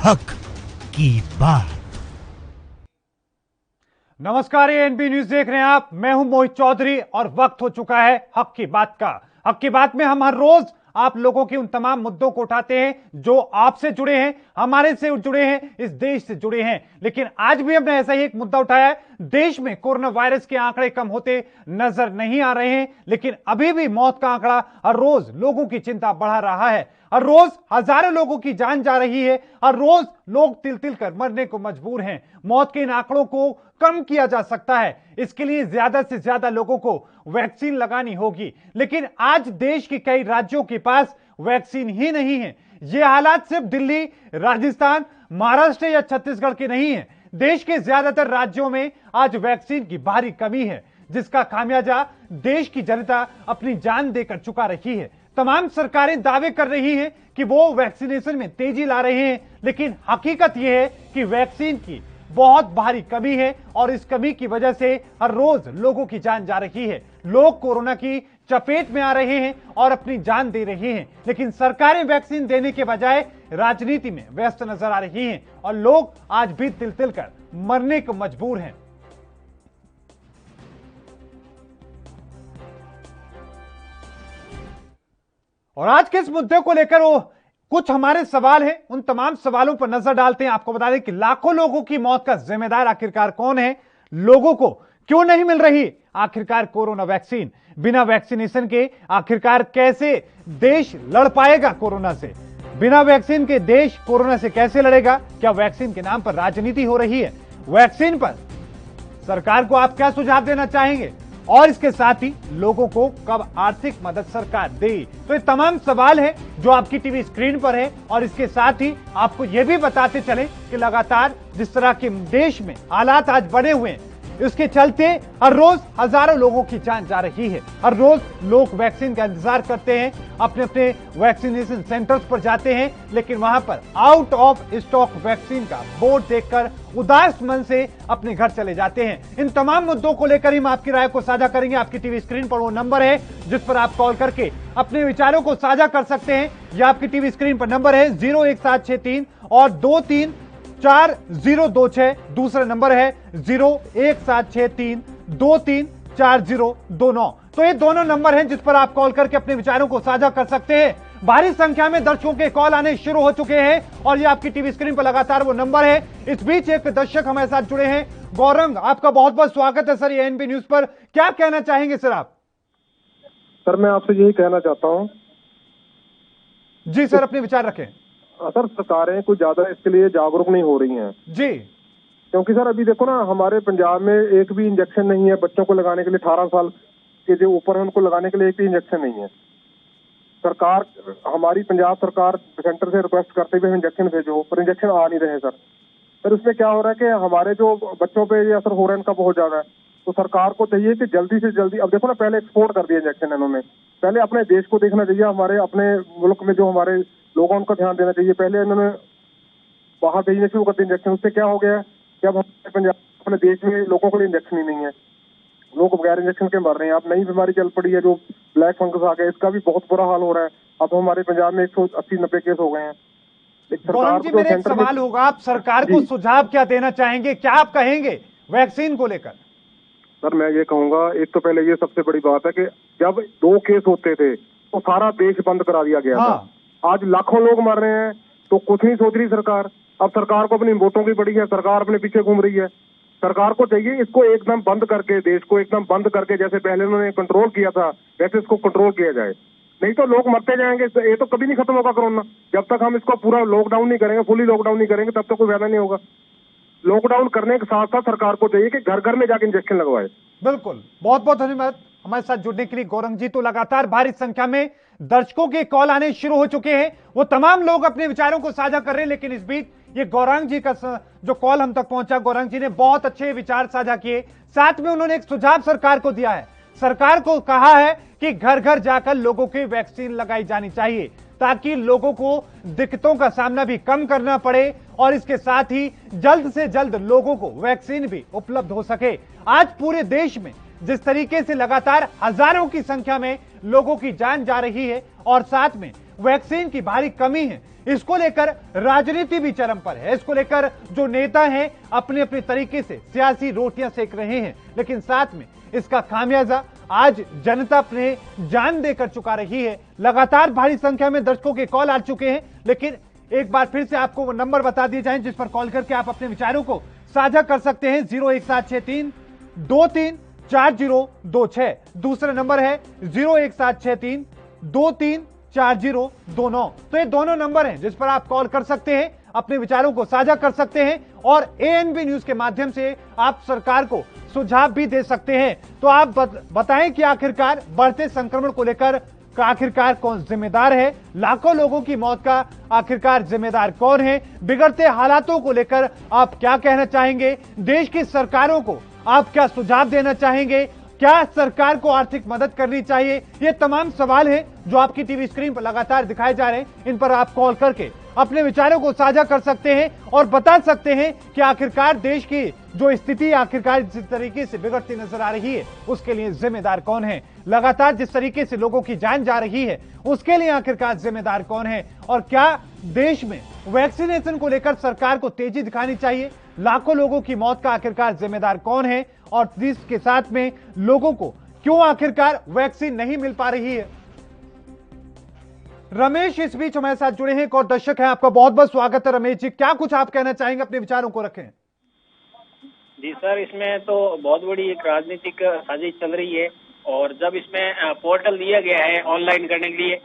हक की बात। नमस्कार, ये एनबी न्यूज देख रहे हैं आप। मैं हूं मोहित चौधरी और वक्त हो चुका है हक की बात का। हक की बात में हम हर रोज आप लोगों के उन तमाम मुद्दों को उठाते हैं जो आपसे जुड़े हैं, हमारे से जुड़े हैं, इस देश से जुड़े हैं। लेकिन आज भी हमने ऐसा ही एक मुद्दा उठाया है। देश में कोरोना वायरस के आंकड़े कम होते नजर नहीं आ रहे हैं, लेकिन अभी भी मौत का आंकड़ा हर रोज लोगों की चिंता बढ़ा रहा है। हर रोज हजारों लोगों की जान जा रही है। हर रोज लोग तिल तिल कर मरने को मजबूर हैं। मौत के इन आंकड़ों को कम किया जा सकता है। इसके लिए ज्यादा से ज्यादा लोगों को वैक्सीन लगानी होगी। लेकिन आज देश के कई राज्यों के पास वैक्सीन ही नहीं है। यह हालात सिर्फ दिल्ली, राजस्थान, महाराष्ट्र या छत्तीसगढ़ के नहीं है। देश के ज्यादातर राज्यों में आज वैक्सीन की भारी कमी है, जिसका खामियाजा देश की जनता अपनी जान देकर चुका रही है। तमाम सरकारें दावे कर रही हैं कि वो वैक्सीनेशन में तेजी ला रहे हैं, लेकिन हकीकत यह है कि वैक्सीन की बहुत भारी कमी है और इस कमी की वजह से हर रोज लोगों की जान जा रही है। लोग कोरोना की चपेट में आ रहे हैं और अपनी जान दे रहे हैं, लेकिन सरकारें वैक्सीन देने के बजाय राजनीति में व्यस्त नजर आ रही हैं और लोग आज भी तिल तिल कर मरने को मजबूर हैं। और आज के इस मुद्दे को लेकर वो कुछ हमारे सवाल हैं, उन तमाम सवालों पर नजर डालते हैं। आपको बता दें कि लाखों लोगों की मौत का जिम्मेदार आखिरकार कौन है? लोगों को क्यों नहीं मिल रही आखिरकार कोरोना वैक्सीन? बिना वैक्सीनेशन के आखिरकार कैसे देश लड़ पाएगा कोरोना से? बिना वैक्सीन के देश कोरोना से कैसे लड़ेगा? क्या वैक्सीन के नाम पर राजनीति हो रही है? वैक्सीन पर सरकार को आप क्या सुझाव देना चाहेंगे? और इसके साथ ही लोगों को कब आर्थिक मदद सरकार दे? तो ये तमाम सवाल हैं जो आपकी टीवी स्क्रीन पर है। और इसके साथ ही आपको यह भी बताते चले कि लगातार जिस तरह के देश में हालात आज बने हुए हैं, इसके चलते हर रोज हजारों लोगों की जान जा रही है। हर रोज लोग वैक्सीन का इंतजार करते हैं, अपने अपने वैक्सीनेशन सेंटर्स पर जाते हैं, लेकिन वहां पर आउट ऑफ स्टॉक वैक्सीन का बोर्ड देखकर उदास मन से अपने घर चले जाते हैं। इन तमाम मुद्दों को लेकर हम आपकी राय को साझा करेंगे। आपकी टीवी स्क्रीन पर वो नंबर है जिस पर आप कॉल करके अपने विचारों को साझा कर सकते हैं। यह आपकी टीवी स्क्रीन पर नंबर है 01763 और 234026। दूसरा नंबर है 01763 234029। तो ये दोनों नंबर हैं जिस पर आप कॉल करके अपने विचारों को साझा कर सकते हैं। भारी संख्या में दर्शकों के कॉल आने शुरू हो चुके हैं और ये आपकी टीवी स्क्रीन पर लगातार वो नंबर है। इस बीच एक दर्शक हमारे साथ जुड़े हैं। गौरंग, आपका बहुत बहुत स्वागत है सर ये एनबी न्यूज पर। क्या कहना चाहेंगे सर आप? सर मैं आपसे यही कहना चाहता हूं। जी सर, अपने विचार रखें। सर सरकारें कुछ ज्यादा इसके लिए जागरूक नहीं हो रही हैं जी, क्योंकि सर अभी देखो ना, हमारे पंजाब में एक भी इंजेक्शन नहीं है बच्चों को लगाने के लिए। 18 साल के जो ऊपर है उनको लगाने के लिए एक भी इंजेक्शन नहीं है। सरकार, हमारी पंजाब सरकार सेंटर से रिक्वेस्ट करते हुए इंजेक्शन भेजो, पर इंजेक्शन आ नहीं रहे सर उसमें क्या हो रहा है कि हमारे जो बच्चों पे ये असर हो रहा है इनका बहुत ज्यादा है। तो सरकार को चाहिए कि जल्दी से जल्दी, अब देखो ना, पहले एक्सपोर्ट कर दिया इंजेक्शन इन्होंने, पहले अपने देश को देखना चाहिए। हमारे अपने मुल्क में जो हमारे लोग हैं उनका ध्यान देना चाहिए। पहले इन्होंने बाहर भेजने शुरू कर दिया इंजेक्शन। उससे क्या हो गया कि अब हमारे पंजाब अपने देश में लोगों के लिए इंजेक्शन ही नहीं है, लोग बगैर इंजेक्शन के मर रहे हैं। अब नई बीमारी चल पड़ी है जो ब्लैक फंगस आ गया, इसका भी बहुत बुरा हाल हो रहा है। अब हमारे पंजाब में 180-90 केस हो गए हैं। गौरव जी, मेरा एक सवाल होगा, आप सरकार को सुझाव क्या देना चाहेंगे? क्या आप कहेंगे वैक्सीन को लेकर? सर मैं ये कहूंगा, एक तो पहले ये सबसे बड़ी बात है कि जब 2 केस होते थे तो सारा देश बंद करा दिया गया था। आज लाखों लोग मर रहे हैं तो कुछ नहीं सोच रही सरकार। अब सरकार को अपनी वोटों की पड़ी है, सरकार अपने पीछे घूम रही है। सरकार को चाहिए इसको एकदम बंद करके, देश को एकदम बंद करके, जैसे पहले उन्होंने कंट्रोल किया था वैसे इसको कंट्रोल किया जाए। नहीं तो लोग मरते जाएंगे। ये तो कभी नहीं खत्म होगा कोरोना। जब तक हम इसको पूरा लॉकडाउन नहीं करेंगे, फुली लॉकडाउन नहीं करेंगे, तब तक कोई फायदा नहीं होगा। लॉकडाउन करने के साथ साथ सरकार को चाहिए कि घर घर में जाकर इंजेक्शन लगवाए। बिल्कुल, बहुत बहुत धन्यवाद हमारे साथ जुड़ने के लिए गौरंग जी। तो लगातार भारी संख्या में दर्शकों के कॉल आने शुरू हो चुके हैं। वो तमाम लोग अपने विचारों को साझा कर रहे हैं, लेकिन इस बीच ये गौरंग जी का जो कॉल हम तक पहुंचा, गौरंग जी ने बहुत अच्छे विचार साझा किए। साथ में उन्होंने एक सुझाव सरकार को दिया है। सरकार को कहा है कि घर घर जाकर लोगों की वैक्सीन लगाई जानी चाहिए, ताकि लोगों को दिक्कतों का सामना भी कम करना पड़े और इसके साथ ही जल्द से जल्द लोगों को वैक्सीन भी उपलब्ध हो सके। आज पूरे देश में जिस तरीके से लगातार हजारों की संख्या में लोगों की जान जा रही है और साथ में वैक्सीन की भारी कमी है, इसको लेकर राजनीति भी चरम पर है। इसको लेकर जो नेता हैं अपने अपने तरीके से सियासी रोटियां सेक रहे हैं, लेकिन साथ में इसका खामियाजा आज जनता अपने जान देकर चुका रही है। लगातार भारी संख्या में दर्शकों के कॉल आ चुके हैं, लेकिन एक बार फिर से आपको वो नंबर बता दिए जाएं जिस पर कॉल करके आप अपने विचारों को साझा कर सकते हैं। 01763 234026। दूसरा नंबर है 01763 234029। तो ये दोनों नंबर हैं जिस पर आप कॉल कर सकते हैं, अपने विचारों को साझा कर सकते हैं और एएनबी न्यूज के माध्यम से आप सरकार को सुझाव भी दे सकते हैं। तो आप बताएं कि आखिरकार बढ़ते संक्रमण को लेकर आखिरकार कौन जिम्मेदार है, लाखों लोगों की मौत का आखिरकार जिम्मेदार कौन है, बिगड़ते हालातों को लेकर आप क्या कहना चाहेंगे, देश की सरकारों को आप क्या सुझाव देना चाहेंगे, क्या सरकार को आर्थिक मदद करनी चाहिए। ये तमाम सवाल हैं जो आपकी टीवी स्क्रीन पर लगातार दिखाए जा रहे हैं। इन पर आप कॉल करके अपने विचारों को साझा कर सकते हैं और बता सकते हैं कि आखिरकार देश की जो स्थिति आखिरकार जिस तरीके से बिगड़ती नजर आ रही है उसके लिए जिम्मेदार कौन है, लगातार जिस तरीके से लोगों की जान जा रही है उसके लिए आखिरकार जिम्मेदार कौन है, और क्या देश में वैक्सीनेशन को लेकर सरकार को तेजी दिखानी चाहिए, लाखों लोगों की मौत का आखिरकार जिम्मेदार कौन है, और इसके साथ में लोगों को क्यों आखिरकार वैक्सीन नहीं मिल पा रही है। रमेश इस बीच हमारे साथ जुड़े हैं, एक और दर्शक है, आपका बहुत बहुत स्वागत है रमेश जी। क्या कुछ आप कहना चाहेंगे, अपने विचारों को रखें। जी सर, इसमें तो बहुत बड़ी एक राजनीतिक साजिश चल रही है, और जब इसमें पोर्टल दिया गया है ऑनलाइन करने के लिए,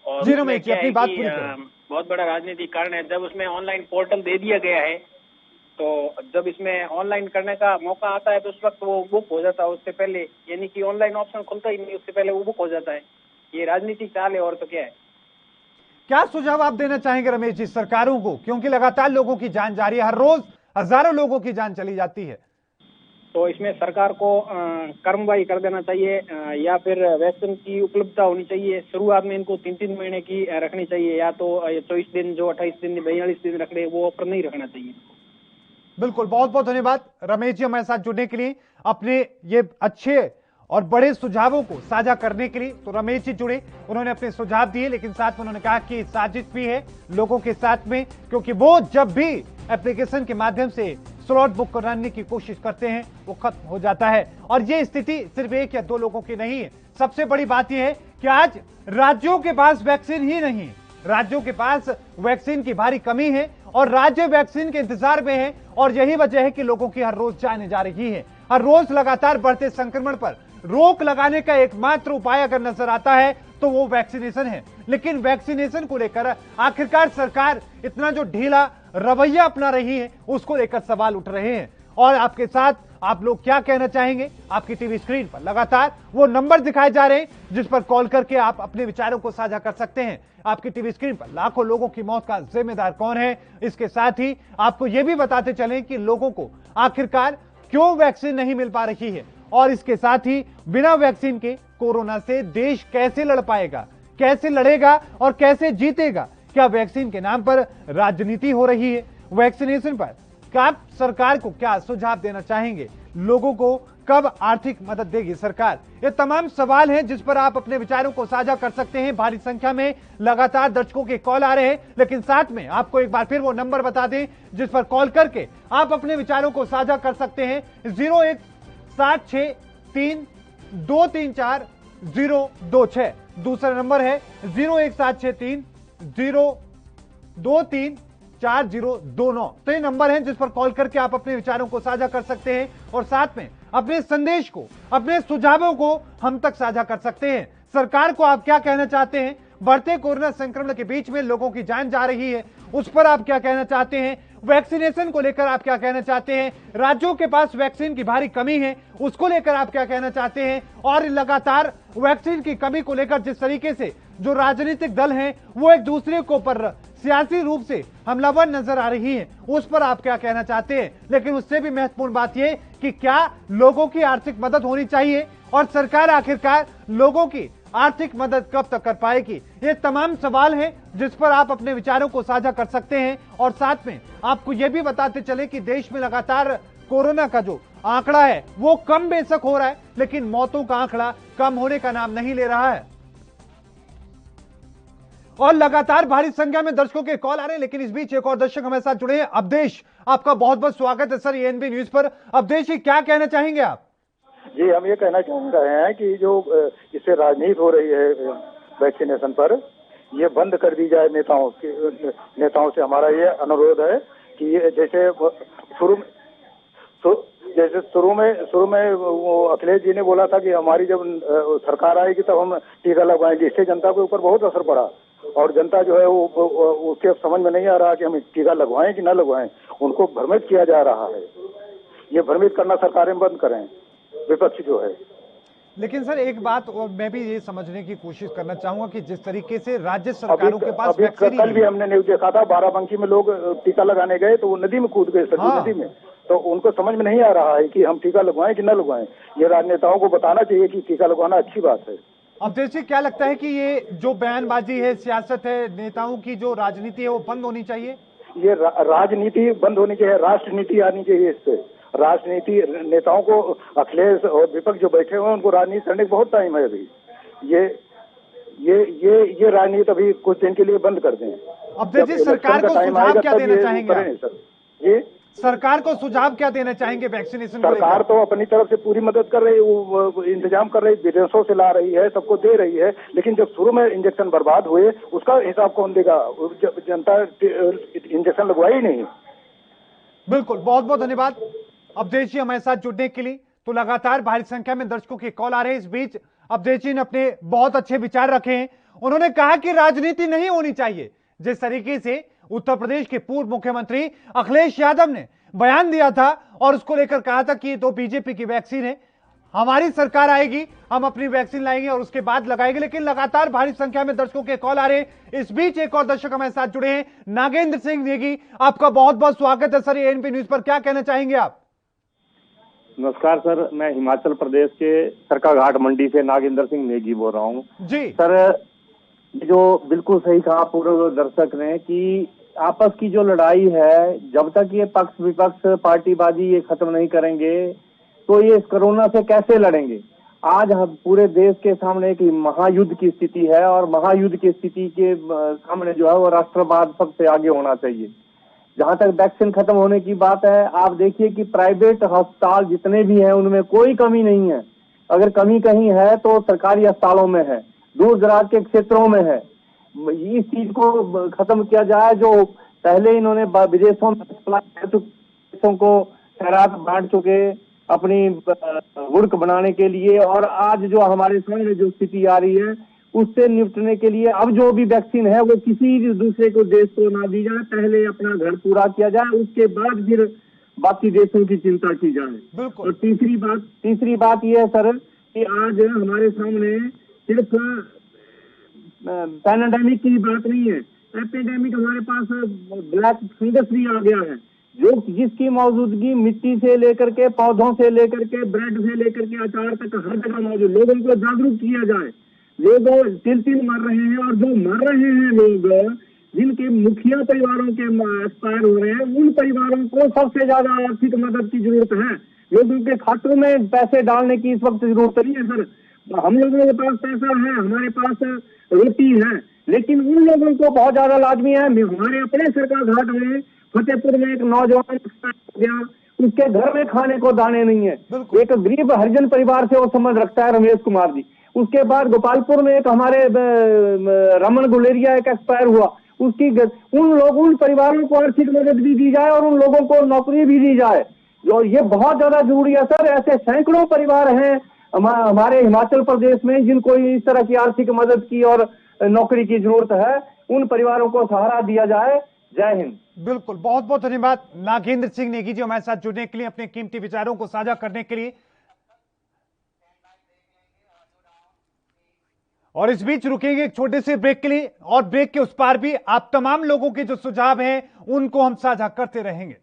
और जी रमेश जी अपनी बात पूरी करें। बहुत बड़ा राजनीतिक कारण है। जब उसमें ऑनलाइन पोर्टल दे दिया गया है तो जब इसमें ऑनलाइन करने का मौका आता है तो उस वक्त वो बुक हो जाता है उससे पहले, यानी कि ऑनलाइन ऑप्शन खुलता ही नहीं, उससे पहले वो बुक हो जाता है। ये राजनीतिक चाल है और तो क्या है। क्या सुझाव आप देना चाहेंगे रमेश जी सरकारों को, क्योंकि लगातार लोगों की जान जा रही है, हर रोज हजारों लोगों की जान चली जाती है। तो इसमें सरकार को कार्रवाई कर देना चाहिए, या फिर वैक्सीन की उपलब्धता होनी चाहिए। शुरुआत में इनको 3-3 महीने की रखनी चाहिए, या तो 24 दिन जो 28 दिन 42 दिन रख रहे वो पर नहीं रखना चाहिए। बिल्कुल, बहुत बहुत धन्यवाद रमेश जी हमारे साथ जुड़ने के लिए, अपने ये अच्छे और बड़े सुझावों को साझा करने के लिए। तो रमेश जी जुड़े, उन्होंने अपने सुझाव दिए, लेकिन साथ में उन्होंने कहा कि साजिश भी है लोगों के साथ में, क्योंकि वो जब भी एप्लीकेशन के माध्यम से स्लॉट बुक कराने की कोशिश करते हैं वो खत्म हो जाता है। और ये स्थिति सिर्फ 1 या 2 लोगों की नहीं है। सबसे बड़ी बात यह है कि आज राज्यों के पास वैक्सीन ही नहीं है, राज्यों के पास वैक्सीन की भारी कमी है और राज्य वैक्सीन के इंतजार में है, और यही वजह है कि लोगों की हर रोज जाने जा रही है। हर रोज लगातार बढ़ते संक्रमण पर रोक लगाने का एकमात्र उपाय अगर नजर आता है तो वो वैक्सीनेशन है। लेकिन वैक्सीनेशन को लेकर आखिरकार सरकार इतना जो ढीला रवैया अपना रही है उसको लेकर सवाल उठ रहे हैं। और आपके साथ आप लोग क्या कहना चाहेंगे, आपकी टीवी स्क्रीन पर लगातार वो नंबर दिखाए जा रहे हैं जिस पर कॉल करके आप अपने विचारों को साझा कर सकते हैं। आपकी टीवी स्क्रीन पर लाखों लोगों की मौत का जिम्मेदार कौन है, इसके साथ ही आपको यह भी बताते चलें कि लोगों को आखिरकार क्यों वैक्सीन नहीं मिल पा रही है, और इसके साथ ही बिना वैक्सीन के कोरोना से देश कैसे लड़ पाएगा, कैसे लड़ेगा और कैसे जीतेगा। क्या वैक्सीन के नाम पर राजनीति हो रही है? वैक्सीनेशन पर आप सरकार को क्या सुझाव देना चाहेंगे, लोगों को कब आर्थिक मदद देगी सरकार? ये तमाम सवाल हैं जिस पर आप अपने विचारों को साझा कर सकते हैं। भारी संख्या में लगातार दर्शकों के कॉल आ रहे हैं, लेकिन साथ में आपको एक बार फिर वो नंबर बता दें जिस पर कॉल करके आप अपने विचारों को साझा कर सकते हैं। 01763 234026। दूसरा नंबर है 01763 0234029। तो ये नंबर है जिस पर कॉल करके आप अपने विचारों को साझा कर सकते हैं और साथ में अपने संदेश को, अपने सुझावों को हम तक साझा कर सकते हैं। सरकार को आप क्या कहना चाहते हैं, बढ़ते कोरोना संक्रमण के बीच में लोगों की जान जा रही है उस पर आप क्या कहना चाहते हैं, वैक्सीनेशन को लेकर आप क्या कहना चाहते हैं, राज्यों के पास वैक्सीन की भारी कमी है उसको लेकर आप क्या कहना चाहते हैं, और लगातार वैक्सीन की कमी को लेकर जिस तरीके से जो राजनीतिक दल हैं वो एक दूसरे को पर सियासी रूप से हमलावर नजर आ रही है उस पर आप क्या कहना चाहते हैं। लेकिन उससे भी महत्वपूर्ण बात यह कि क्या लोगों की आर्थिक मदद होनी चाहिए और सरकार आखिरकार लोगों की आर्थिक मदद कब तक कर पाएगी। ये तमाम सवाल हैं जिस पर आप अपने विचारों को साझा कर सकते हैं। और साथ में आपको यह भी बताते चले कि देश में लगातार कोरोना का जो आंकड़ा है वो कम बेशक हो रहा है, लेकिन मौतों का आंकड़ा कम होने का नाम नहीं ले रहा है। और लगातार भारी संख्या में दर्शकों के कॉल आ रहे हैं, लेकिन इस बीच एक और दर्शक हमारे साथ जुड़े हैं। अवधेश, आपका बहुत बहुत स्वागत है सर एएनबी न्यूज पर। अवधेश जी, क्या कहना चाहेंगे आप? जी, हम ये कहना चाह रहे हैं कि जो इससे राजनीति हो रही है वैक्सीनेशन पर, ये बंद कर दी जाए। नेताओं से हमारा ये अनुरोध है कि ये जैसे शुरू में वो अखिलेश जी ने बोला था कि हमारी जब सरकार आएगी तब हम टीका लगवाएंगे। इससे जनता के ऊपर बहुत असर पड़ा और जनता जो है वो उसके समझ में नहीं आ रहा कि हम टीका लगवाएं कि न लगवाएं। उनको भ्रमित किया जा रहा है। ये भ्रमित करना सरकारें बंद करें, विपक्ष जो है। लेकिन सर एक बात और मैं भी ये समझने की कोशिश करना चाहूंगा कि जिस तरीके से राज्य सरकारों के पास वैक्सीन, कल भी हमने न्यूज देखा था, बाराबंकी में लोग टीका लगाने गए तो वो नदी में कूद गए, सरयू नदी में। तो उनको समझ में नहीं आ रहा है कि हम टीका लगवाएं कि न लगवाएं। ये राजनेताओं को बताना चाहिए कि टीका लगवाना अच्छी बात है। अवधेश जी, क्या लगता है कि ये जो बयानबाजी है, सियासत है, नेताओं की जो राजनीति है वो बंद होनी चाहिए? ये राजनीति बंद होनी चाहिए, राष्ट्रनीति आनी चाहिए। इस पे राजनीति, नेताओं को, अखिलेश और विपक्ष जो बैठे हुए हैं उनको राजनीति करने का बहुत टाइम है अभी। ये राजनीति अभी कुछ दिन के लिए बंद कर दें। अवधेश जी, सरकार को सुझाव क्या देना चाहेंगे? ये सरकार को सुझाव क्या देना चाहेंगे वैक्सीनेशन? सरकार तो अपनी तरफ से पूरी मदद कर रही है, वो इंतजाम कर रही है, विदेशों से ला रही है, सबको दे रही है। लेकिन जब शुरू में इंजेक्शन बर्बाद हुए उसका हिसाब कौन देगा? जनता इंजेक्शन लगवाई नहीं। बिल्कुल, बहुत बहुत धन्यवाद अवधेश जी हमारे साथ जुड़ने के लिए। तो लगातार भारी संख्या में दर्शकों के कॉल आ रहे हैं। इस बीच अवधेश जी ने अपने बहुत अच्छे विचार रखे हैं। उन्होंने कहा कि राजनीति नहीं होनी चाहिए। जिस तरीके से उत्तर प्रदेश के पूर्व मुख्यमंत्री अखिलेश यादव ने बयान दिया था और उसको लेकर कहा था कि ये तो बीजेपी की वैक्सीन है, हमारी सरकार आएगी, हम अपनी वैक्सीन लाएंगे और उसके बाद लगाएंगे। लेकिन लगातार भारी संख्या में दर्शकों के कॉल आ रहे हैं। इस बीच एक और दर्शक हमारे साथ जुड़े हैं, नागेंद्र सिंह नेगी, आपका बहुत बहुत स्वागत है सर एएनबी न्यूज पर। क्या कहना चाहेंगे आप? नमस्कार सर, मैं हिमाचल प्रदेश के सरकाघाट मंडी से नागेंद्र सिंह नेगी बोल रहा हूँ जी। सर, जो बिल्कुल सही कहा पूर्व दर्शक ने कि आपस की जो लड़ाई है, जब तक ये पक्ष विपक्ष पार्टीबाजी ये खत्म नहीं करेंगे तो ये इस कोरोना से कैसे लड़ेंगे। आज हम पूरे देश के सामने एक महायुद्ध की स्थिति है और महायुद्ध की स्थिति के सामने जो है वो राष्ट्रवाद सबसे आगे होना चाहिए। जहां तक वैक्सीन खत्म होने की बात है, आप देखिए कि प्राइवेट अस्पताल जितने भी हैं उनमें कोई कमी नहीं है। अगर कमी कहीं है तो सरकारी अस्पतालों में है, दूर दराज के क्षेत्रों में है। इस चीज को खत्म किया जाए। जो पहले इन्होंने विदेशों में देशों को खैरात बांट चुके अपनी गुर्क बनाने के लिए, और आज जो हमारे सामने जो स्थिति आ रही है उससे निपटने के लिए अब जो भी वैक्सीन है वो किसी दूसरे को देश को ना दी जाए, पहले अपना घर पूरा किया जाए, उसके बाद फिर बाकी देशों की चिंता की जाए। और तीसरी बात यह है सर कि आज हमारे सामने सिर्फ पैंडेमिक की बात नहीं है, एपिडेमिक हमारे पास ब्लैक फंगस भी आ गया है, जो जिसकी मौजूदगी मिट्टी से लेकर के, पौधों से लेकर के, ब्रेड से लेकर के अचार तक हर जगह मौजूद। लोगों को जागरूक किया जाए। लोग तिल मर रहे हैं और जो मर रहे हैं लोग, जिनके मुखिया परिवारों के एक्सपायर हो रहे हैं, उन परिवारों को सबसे ज्यादा आर्थिक मदद की जरूरत है। लोगों के खातों में पैसे डालने की इस वक्त जरूरत नहीं है सर। हम लोगों के पास पैसा है, हमारे पास रोटी है, लेकिन उन लोगों को बहुत ज्यादा लाजमी है। हमारे अपने सरकाघाट में फतेहपुर में एक नौजवान एक्सपायर हो गया, उसके घर में खाने को दाने नहीं है। एक गरीब हरिजन परिवार से वो संबंध रखता है, रमेश कुमार जी। उसके बाद गोपालपुर में एक हमारे रमन गुलेरिया एक एक्सपायर हुआ, उसकी उन परिवारों को आर्थिक मदद भी दी जाए और उन लोगों को नौकरी भी दी जाए। और ये बहुत ज्यादा जरूरी है सर। ऐसे सैकड़ों परिवार हैं हमारे हिमाचल प्रदेश में जिनको इस तरह की आर्थिक मदद की और नौकरी की जरूरत है। उन परिवारों को सहारा दिया जाए। जय हिंद। बिल्कुल, बहुत बहुत धन्यवाद नागेंद्र सिंह नेगी जी हमारे साथ जुड़ने के लिए, अपने कीमती विचारों को साझा करने के लिए। और इस बीच रुकेंगे एक छोटे से ब्रेक के लिए, और ब्रेक के उस पार भी आप तमाम लोगों के जो सुझाव हैं उनको हम साझा करते रहेंगे।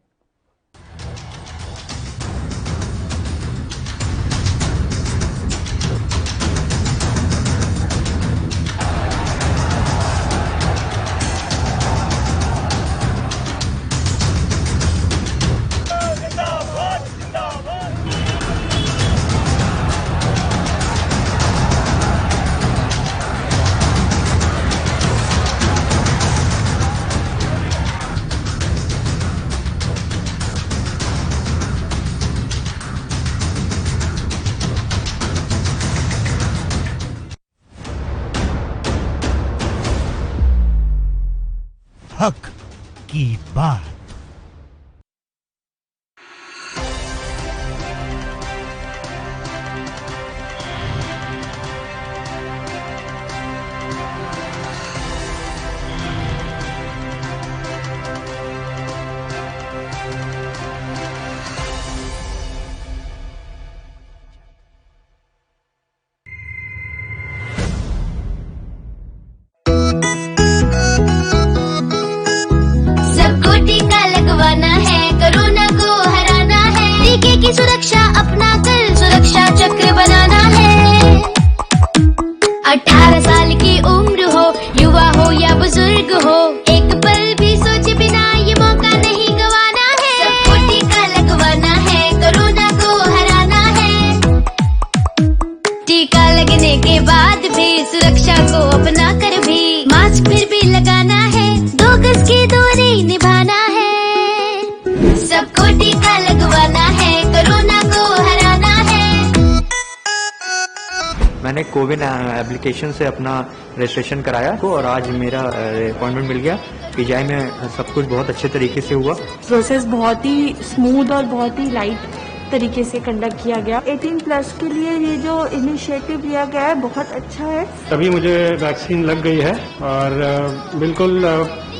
हक की बात। की सुरक्षा अपना कर सुरक्षा चक्र बनाना है। 18 साल की उम्र हो, युवा हो या बुजुर्ग हो, एक पल भी सोचे बिना ये मौका नहीं गंवाना है। सबको टीका लगवाना है, कोरोना को हराना है। टीका लगने के बाद भी सुरक्षा को अपना कर भी मास्क फिर भी लगाना है, 2 गज की दूरी निभाना है। सबको टीका लगवाना है, कोरोना को हराना है। मैंने कोविन एप्लीकेशन से अपना रजिस्ट्रेशन कराया और आज मेरा अपॉइंटमेंट मिल गया। पीजीआई में सब कुछ बहुत अच्छे तरीके से हुआ। प्रोसेस बहुत ही स्मूथ और बहुत ही लाइट तरीके से कंडक्ट किया गया। 18+ के लिए ये जो इनिशिएटिव लिया गया है बहुत अच्छा है। तभी मुझे वैक्सीन लग गई है और बिल्कुल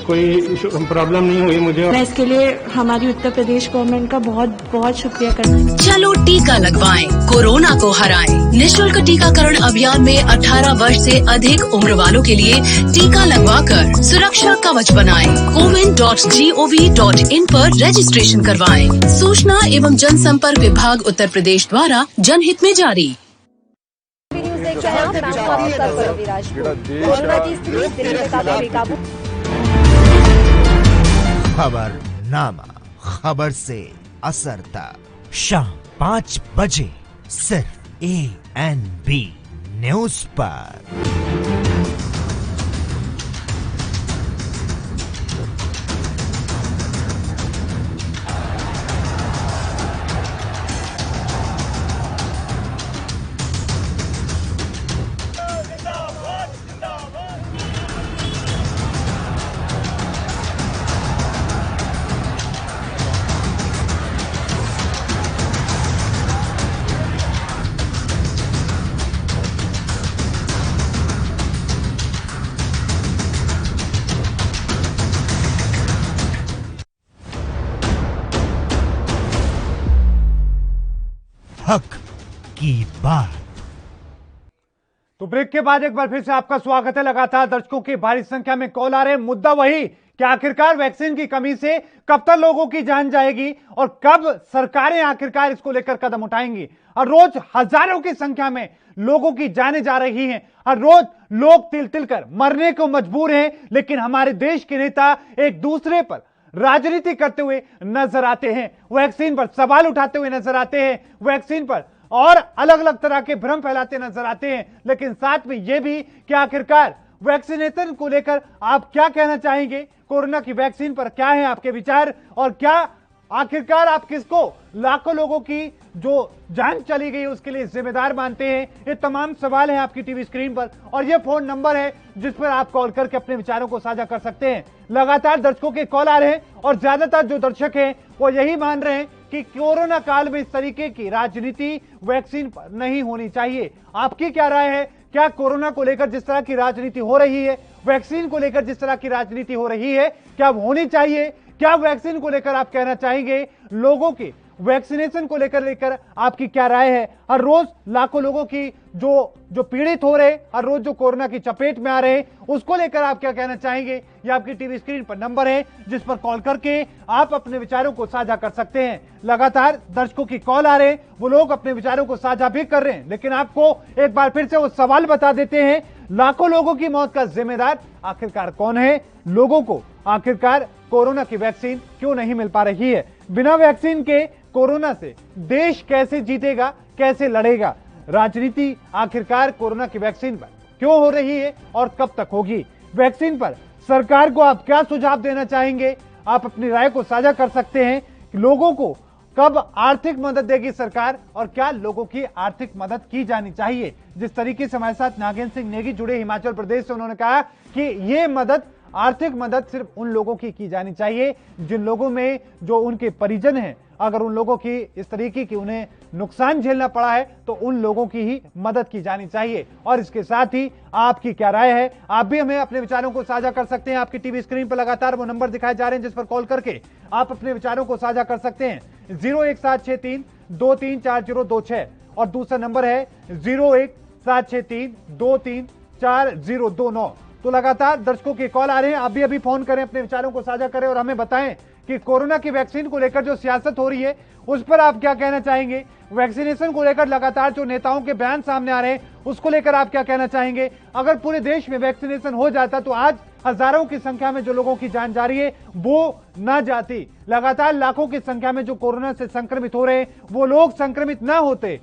कोई प्रॉब्लम नहीं हुई मुझे। मैं इसके लिए हमारी उत्तर प्रदेश गवर्नमेंट का बहुत बहुत शुक्रिया करना। चलो टीका लगवाएं, कोरोना को हराएं। निःशुल्क टीकाकरण अभियान में 18 वर्ष से अधिक उम्र वालों के लिए टीका लगवाकर सुरक्षा कवच बनाएं। covid.gov.in पर रजिस्ट्रेशन करवाएं। सूचना एवं जनसंपर्क विभाग उत्तर प्रदेश द्वारा जनहित में जारी। खबरनामा, खबर से असर तक शाम 5 बजे सिर्फ ANB न्यूज पर। हक की बात। तो ब्रेक के बाद एक बार फिर से आपका स्वागत है। लगातार दर्शकों की भारी संख्या में कॉल आ रहे हैं। मुद्दा वही कि आखिरकार वैक्सीन की कमी से कब तक लोगों की जान जाएगी और कब सरकारें आखिरकार इसको लेकर कदम उठाएंगी। हर रोज हजारों की संख्या में लोगों की जानें जा रही हैं। हर रोज लोग तिल तिल कर मरने को मजबूर हैं, लेकिन हमारे देश के नेता एक दूसरे पर राजनीति करते हुए नजर आते हैं, वैक्सीन पर सवाल उठाते हुए नजर आते हैं, वैक्सीन पर और अलग अलग तरह के भ्रम फैलाते नजर आते हैं। लेकिन साथ में यह भी कि आखिरकार वैक्सीनेशन को लेकर आप क्या कहना चाहेंगे, कोरोना की वैक्सीन पर क्या है आपके विचार, और क्या आखिरकार आप किसको लाखों लोगों की जो जान चली गई उसके लिए जिम्मेदार मानते हैं। ये तमाम सवाल हैं आपकी टीवी स्क्रीन पर और ये फोन नंबर है जिस पर आप कॉल करके अपने विचारों को साझा कर सकते हैं। लगातार दर्शकों के कॉल आ रहे हैं और ज्यादातर जो दर्शक हैं वो यही मान रहे हैं कि कोरोना काल में इस तरीके की राजनीति वैक्सीन पर नहीं होनी चाहिए। आपकी क्या राय है? क्या कोरोना को लेकर जिस तरह की राजनीति हो रही है, वैक्सीन को लेकर जिस तरह की राजनीति हो रही है, क्या होनी चाहिए? क्या वैक्सीन को लेकर आप कहना चाहेंगे? लोगों के वैक्सीनेशन को लेकर आपकी क्या राय है? हर रोज लाखों लोगों की जो पीड़ित हो रहे, हर रोज जो कोरोना की चपेट में आ रहे हैं, उसको लेकर आप क्या कहना चाहेंगे? ये आपकी टीवी स्क्रीन पर नंबर है जिस पर कॉल करके आप अपने विचारों को साझा कर सकते हैं। लगातार दर्शकों की कॉल आ रहे हैं, वो लोग अपने विचारों को साझा भी कर रहे हैं, लेकिन आपको एक बार फिर से वो सवाल बता देते हैं, लाखों लोगों की मौत का जिम्मेदार आखिरकार कौन है? लोगों को आखिरकार कोरोना की वैक्सीन क्यों नहीं मिल पा रही है? बिना वैक्सीन के कोरोना से देश कैसे जीतेगा, कैसे लड़ेगा? राजनीति आखिरकार कोरोना की वैक्सीन पर क्यों हो रही है और कब तक होगी? वैक्सीन पर सरकार को आप क्या सुझाव देना चाहेंगे? आप अपनी राय को साझा कर सकते हैं कि लोगों को कब आर्थिक मदद देगी सरकार और क्या लोगों की आर्थिक मदद की जानी चाहिए? जिस तरीके से हमारे साथ नागेंद्र सिंह नेगी जुड़े हिमाचल प्रदेश से, उन्होंने कहा कि यह मदद आर्थिक मदद सिर्फ उन लोगों की जानी चाहिए जिन लोगों में जो उनके परिजन हैं, अगर उन लोगों की इस तरीके की उन्हें नुकसान झेलना पड़ा है तो उन लोगों की ही मदद की जानी चाहिए। और इसके साथ ही आपकी क्या राय है, आप भी हमें अपने विचारों को साझा कर सकते हैं। आपकी टीवी स्क्रीन पर लगातार वो नंबर दिखाए जा रहे हैं जिस पर कॉल करके आप अपने विचारों को साझा कर सकते हैं। 01763234026 और दूसरा नंबर है 01763234029। तो लगातार दर्शकों के कॉल आ रहे हैं, आप भी अभी फोन करें, अपने विचारों को साझा करें और हमें बताएं कि कोरोना की वैक्सीन को लेकर जो सियासत हो रही है उस पर आप क्या कहना चाहेंगे। वैक्सीनेशन को लेकर लगातार जो नेताओं के बयान सामने आ रहे हैं उसको लेकर आप क्या कहना चाहेंगे। अगर पूरे देश में वैक्सीनेशन हो जाता तो आज हजारों की संख्या में जो लोगों की जान जा रही है वो ना जाती। लगातार लाखों की संख्या में जो कोरोना से संक्रमित हो रहे हैं वो लोग संक्रमित ना होते।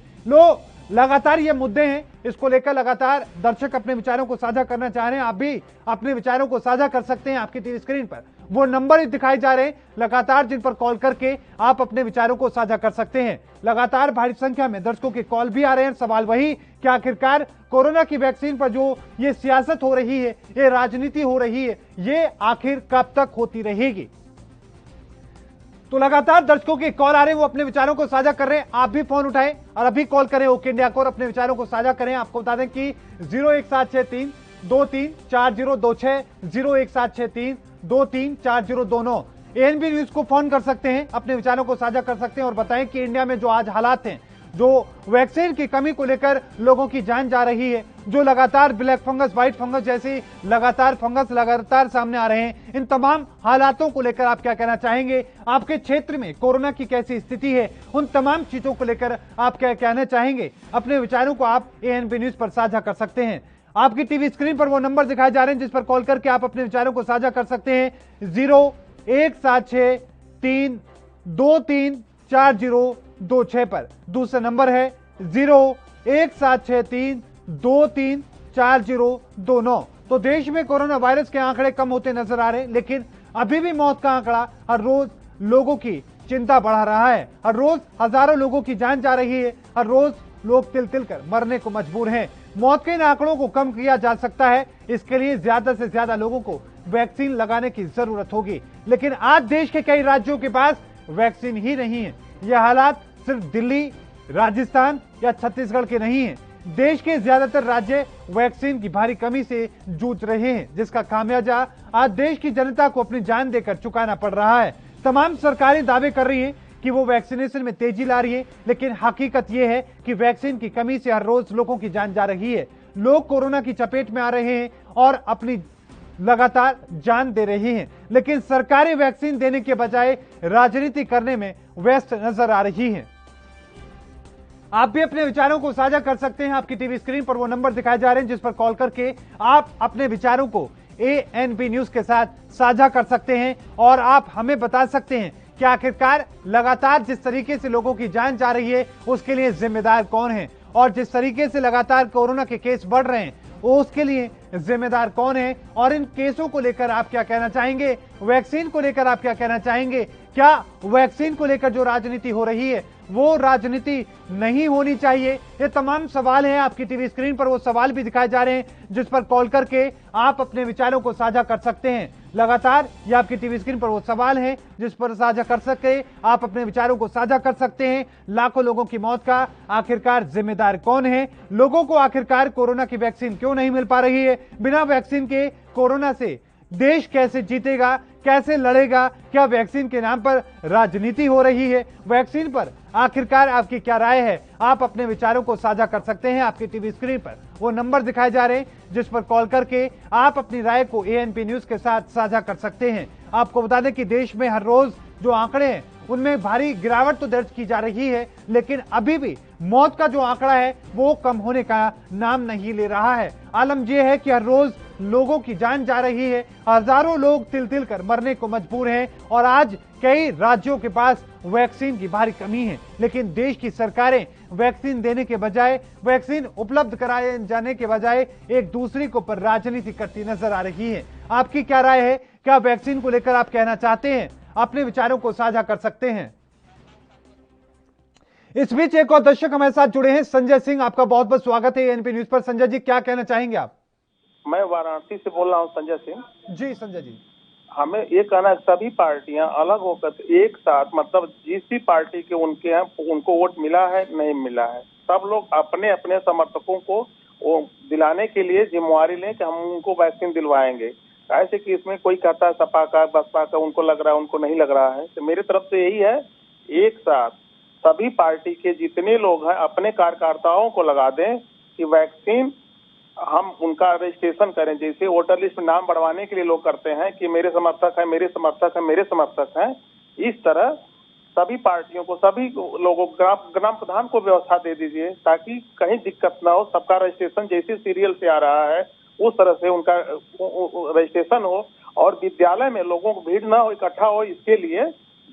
लगातार ये मुद्दे हैं, इसको लेकर लगातार दर्शक अपने विचारों को साझा करना चाह रहे हैं। आप भी अपने विचारों को साझा कर सकते हैं। आपकी टीवी स्क्रीन पर वो नंबर दिखाए जा रहे हैं लगातार जिन पर कॉल करके आप अपने विचारों को साझा कर सकते हैं। लगातार भारी संख्या में दर्शकों के कॉल भी आ रहे हैं। सवाल वही कि आखिरकार कोरोना की वैक्सीन पर जो ये सियासत हो रही है, ये राजनीति हो रही है, ये आखिर कब तक होती रहेगी। तो लगातार दर्शकों के कॉल आ रहे हैं, वो अपने विचारों को साझा कर रहे हैं। आप भी फोन उठाएं और अभी कॉल करें ओके इंडिया को और अपने विचारों को साझा करें। आपको बता दें कि 01763234026 01763234029 एएनबी न्यूज को फोन कर सकते हैं, अपने विचारों को साझा कर सकते हैं और बताएं कि इंडिया में जो आज हालात हैं, जो वैक्सीन की कमी को लेकर लोगों की जान जा रही है, जो लगातार ब्लैक फंगस, व्हाइट फंगस जैसी लगातार फंगस लगातार सामने आ रहे हैं, इन तमाम हालातों को लेकर आप क्या कहना चाहेंगे। आपके क्षेत्र में कोरोना की कैसी स्थिति है, उन तमाम चीजों को लेकर आप क्या कहना चाहेंगे। अपने विचारों को आप एएनबी न्यूज पर साझा कर सकते हैं। आपकी टीवी स्क्रीन पर वो नंबर दिखाए जा रहे हैं जिस पर कॉल करके आप अपने विचारों को साझा कर सकते हैं। 01763234026 पर दूसरा नंबर है 01763234029। तो देश में कोरोना वायरस के आंकड़े कम होते नजर आ रहे हैं, लेकिन अभी भी मौत का आंकड़ा हर रोज लोगों की चिंता बढ़ा रहा है। हर रोज हजारों लोगों की जान जा रही है, हर रोज लोग तिल तिल कर मरने को मजबूर हैं। मौत के इन आंकड़ों को कम किया जा सकता है, इसके लिए ज्यादा से ज्यादा लोगों को वैक्सीन लगाने की जरूरत होगी। लेकिन आज देश के कई राज्यों के पास वैक्सीन ही नहीं है। यह हालात सिर्फ दिल्ली, राजस्थान या छत्तीसगढ़ के नहीं है। देश के ज्यादातर राज्य वैक्सीन की भारी कमी से जूझ रहे हैं, जिसका खामियाजा आज देश की जनता को अपनी जान देकर चुकाना पड़ रहा है। तमाम सरकारें दावे कर रही हैं कि वो वैक्सीनेशन में तेजी ला रही है, लेकिन हकीकत यह है कि वैक्सीन की कमी से हर रोज लोगों की जान जा रही है। लोग कोरोना की चपेट में आ रहे हैं और अपनी लगातार जान दे रही हैं, लेकिन सरकारें वैक्सीन देने के बजाय राजनीति करने में व्यस्त नजर आ रही हैं। आप भी अपने विचारों को साझा कर सकते हैं। आपकी टीवी स्क्रीन पर वो नंबर दिखाए जा रहे हैं जिस पर कॉल करके आप अपने विचारों को एएनबी न्यूज के साथ साझा कर सकते हैं और आप हमें बता सकते हैं कि आखिरकार लगातार जिस तरीके से लोगों की जान जा रही है उसके लिए जिम्मेदार कौन है, और जिस तरीके से लगातार कोरोना के केस बढ़ रहे हैं उसके लिए जिम्मेदार कौन है, और इन केसों को लेकर आप क्या कहना चाहेंगे। वैक्सीन को लेकर आप क्या कहना चाहेंगे। क्या वैक्सीन को लेकर जो राजनीति हो रही है वो राजनीति नहीं होनी चाहिए। ये तमाम सवाल हैं। आपकी टीवी स्क्रीन पर वो सवाल भी दिखाए जा रहे हैं जिस पर कॉल करके आप अपने विचारों को साझा कर सकते हैं। लगातार ये आपकी टीवी स्क्रीन पर वो सवाल हैं जिस पर साझा कर सके आप अपने विचारों को साझा कर सकते हैं। लाखों लोगों की मौत का आखिरकार जिम्मेदार कौन है। लोगों को आखिरकार कोरोना की वैक्सीन क्यों नहीं मिल पा रही है। बिना वैक्सीन के कोरोना से देश कैसे जीतेगा, कैसे लड़ेगा। क्या वैक्सीन के नाम पर राजनीति हो रही है। वैक्सीन पर आखिरकार आपकी क्या राय है। आप अपने विचारों को साझा कर सकते हैं। आपकी टीवी स्क्रीन पर वो नंबर दिखाए जा रहे हैं जिस पर कॉल करके आप अपनी राय को एएनपी न्यूज के साथ साझा कर सकते हैं। आपको बता दें कि देश में हर रोज जो आंकड़े हैं उनमें भारी गिरावट तो दर्ज की जा रही है, लेकिन अभी भी मौत का जो आंकड़ा है वो कम होने का नाम नहीं ले रहा है। आलम यह है कि हर रोज लोगों की जान जा रही है, हजारों लोग तिल तिल कर मरने को मजबूर हैं और आज कई राज्यों के पास वैक्सीन की भारी कमी है। लेकिन देश की सरकारें वैक्सीन देने के बजाय, वैक्सीन उपलब्ध कराए जाने के बजाय एक दूसरे के ऊपर राजनीति करती नजर आ रही है। आपकी क्या राय है। क्या वैक्सीन को लेकर आप कहना चाहते हैं। अपने विचारों को साझा कर सकते हैं। इस बीच एक और दर्शक हमारे साथ जुड़े हैं, संजय सिंह। आपका बहुत बहुत स्वागत है एएनपी न्यूज पर। संजय जी, क्या कहना चाहेंगे आप। मैं वाराणसी से बोल रहा हूँ, संजय सिंह जी संजय जी। हमें ये कहना है सभी पार्टियां अलग होकर एक साथ, मतलब जिस भी पार्टी के उनके हैं उनको वोट मिला है नहीं मिला है, सब लोग अपने अपने समर्थकों को वो दिलाने के लिए जिम्मेवारी लें कि हम उनको वैक्सीन दिलवाएंगे। ऐसे कि इसमें कोई कहता है सपा का बसपा का उनको लग रहा है उनको नहीं लग रहा है, तो मेरी तरफ से यही है एक साथ सभी पार्टी के जितने लोग हैं अपने कार्यकर्ताओं को लगा दें कि वैक्सीन हम उनका रजिस्ट्रेशन करें। जैसे वोटर लिस्ट में नाम बढ़वाने के लिए लोग करते हैं कि मेरे समर्थक हैं मेरे समर्थक हैं मेरे समर्थक हैं, इस तरह सभी पार्टियों को सभी लोगों ग्राम प्रधान को व्यवस्था दे दीजिए ताकि कहीं दिक्कत ना हो। सबका रजिस्ट्रेशन जैसे सीरियल से आ रहा है उस तरह से उनका रजिस्ट्रेशन हो और विद्यालय में लोगों को भीड़ ना हो, इकट्ठा हो, इसके लिए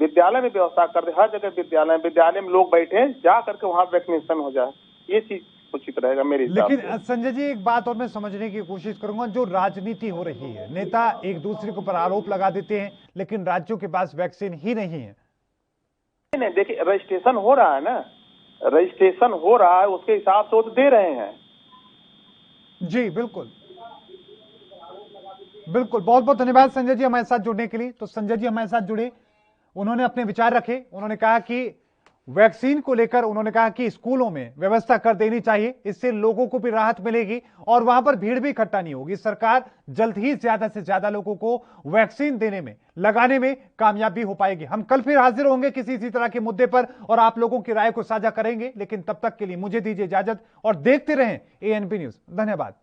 विद्यालय में व्यवस्था कर दे। हर जगह विद्यालय में लोग बैठे जा करके वहाँ वैक्सीनेशन हो जाए, ये चीज उचित रहेगा मेरे हिसाब से। लेकिन संजय जी एक बात और मैं समझने की कोशिश करूंगा, जो राजनीति हो रही है, नेता एक दूसरे के ऊपर आरोप लगा देते हैं लेकिन राज्यों के पास वैक्सीन ही नहीं है। नहीं देखिए, रजिस्ट्रेशन हो रहा है ना, रजिस्ट्रेशन हो रहा है उसके हिसाब से वो तो दे रहे हैं। जी बिल्कुल बिल्कुल, बहुत बहुत धन्यवाद संजय जी हमारे साथ जुड़ने के लिए। तो संजय जी हमारे साथ जुड़े, उन्होंने अपने विचार रखे। उन्होंने कहा कि वैक्सीन को लेकर उन्होंने कहा कि स्कूलों में व्यवस्था कर देनी चाहिए, इससे लोगों को भी राहत मिलेगी और वहां पर भीड़ भी इकट्ठा नहीं होगी। सरकार जल्द ही ज्यादा से ज्यादा लोगों को वैक्सीन देने में लगाने में कामयाब भी हो पाएगी। हम कल फिर हाजिर होंगे किसी इसी तरह के मुद्दे पर और आप लोगों की राय को साझा करेंगे, लेकिन तब तक के लिए मुझे दीजिए इजाजत और देखते रहें ANP न्यूज। धन्यवाद।